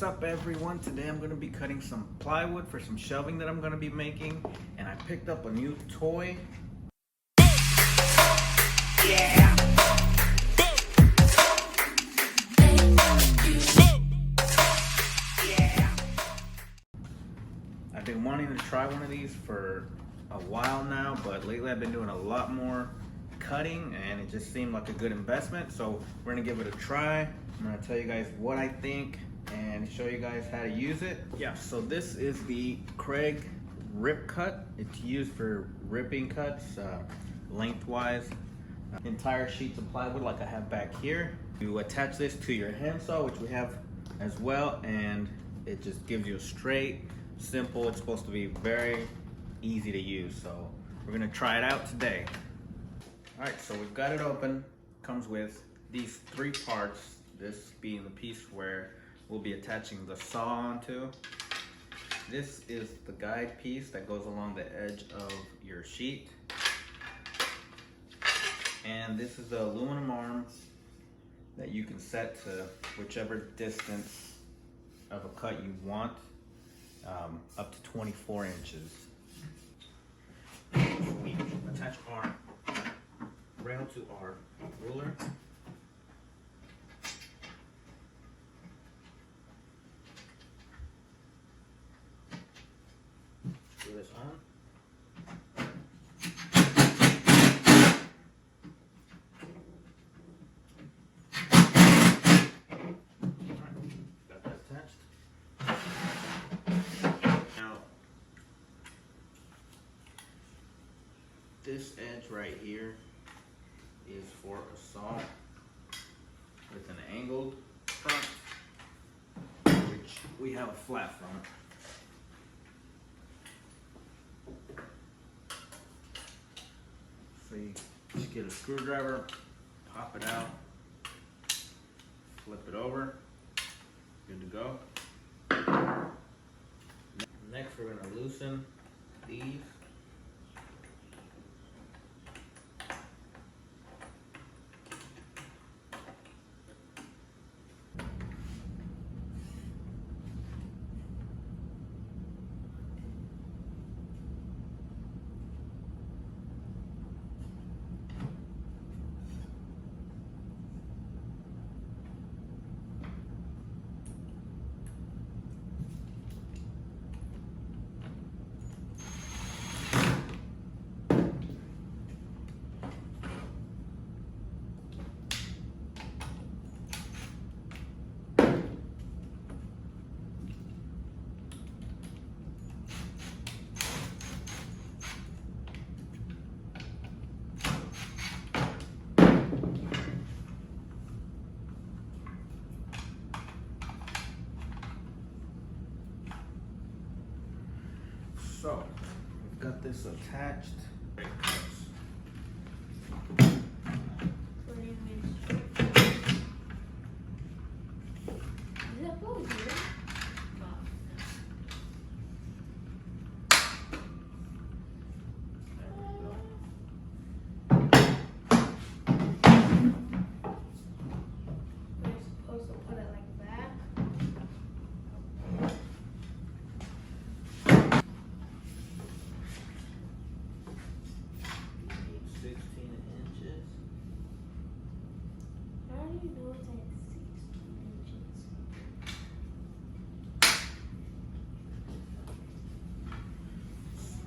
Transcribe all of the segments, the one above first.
What's up everyone? Today I'm going to be cutting some plywood for some shelving that I'm going to be making, and I picked up a new toy. Yeah! I've been wanting to try one of these for a while now, but lately I've been doing a lot more cutting and it just seemed like a good investment, so we're going to give it a try. I'm going to tell you guys what I think and show you guys how to use it. Yeah, so this is the Kreg Rip Cut. It's used for ripping cuts lengthwise. Entire sheets of plywood like I have back here. You attach this to your handsaw, which we have as well, and it just gives you a straight, simple, it's supposed to be very easy to use. So we're gonna try it out today. All right, so we've got it open. Comes with these three parts, this being the piece where we'll be attaching the saw onto. This is the guide piece that goes along the edge of your sheet. And this is the aluminum arm that you can set to whichever distance of a cut you want, up to 24 inches. We attach our rail to our ruler. Screw this on. Got that attached. Now, this edge right here is for a saw with an angled front, which we have a flat front. So you just get a screwdriver, pop it out, flip it over, good to go. Next we're going to loosen these. So, we've got this attached.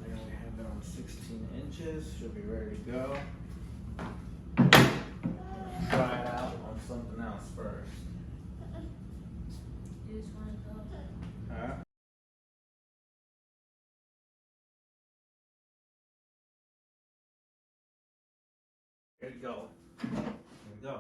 There we have it on 16 inches, should be ready to go. Try it out on something else first. You just want to go. Huh? Here we go. Here we go.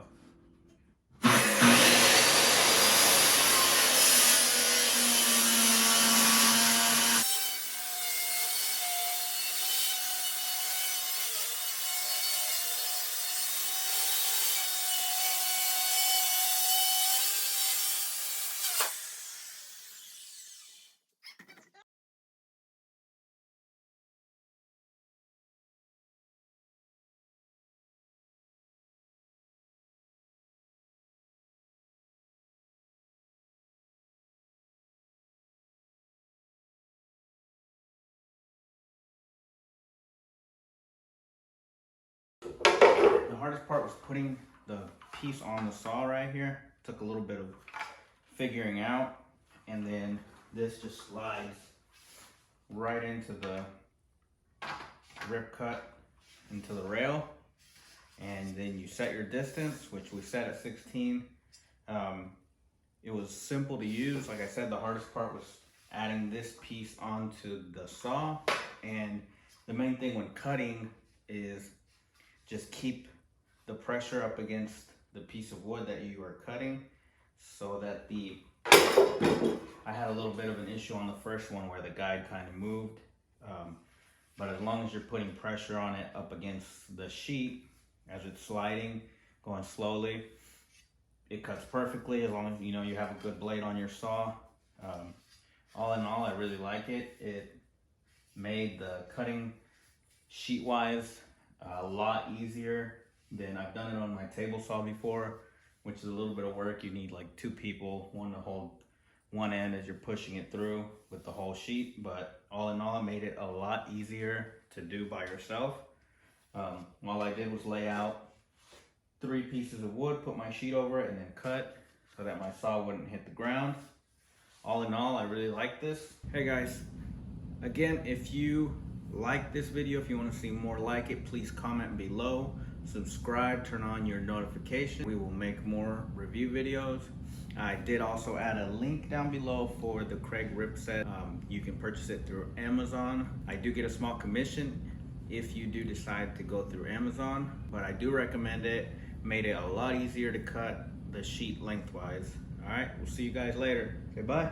hardest part was putting the piece on the saw right here. Took a little bit of figuring out, and then this just slides right into the rip cut into the rail, and then you set your distance, which we set at 16. It was simple to use. Like I said, the hardest part was adding this piece onto the saw, and the main thing when cutting is just keep the pressure up against the piece of wood that you are cutting, so that I had a little bit of an issue on the first one where the guide kind of moved, but as long as you're putting pressure on it up against the sheet as it's sliding, going slowly, it cuts perfectly as long as you know you have a good blade on your saw. All in all, I really like it. It made the cutting sheet wise a lot easier than I've done it on my table saw before, which is a little bit of work. You need like 2 people, one to hold one end as you're pushing it through with the whole sheet. But all in all, it made it a lot easier to do by yourself. All I did was lay out 3 pieces of wood, put my sheet over it, and then cut so that my saw wouldn't hit the ground. All in all, I really like this. Hey guys, again, if you like this video, if you want to see more like it, please comment below, subscribe, turn on your notification. We will make more review videos. I did also add a link down below for the Kreg Rip set. You can purchase it through Amazon. I do get a small commission if you do decide to go through Amazon, but I do recommend it. Made it a lot easier to cut the sheet lengthwise. All right, we'll see you guys later. Okay, bye.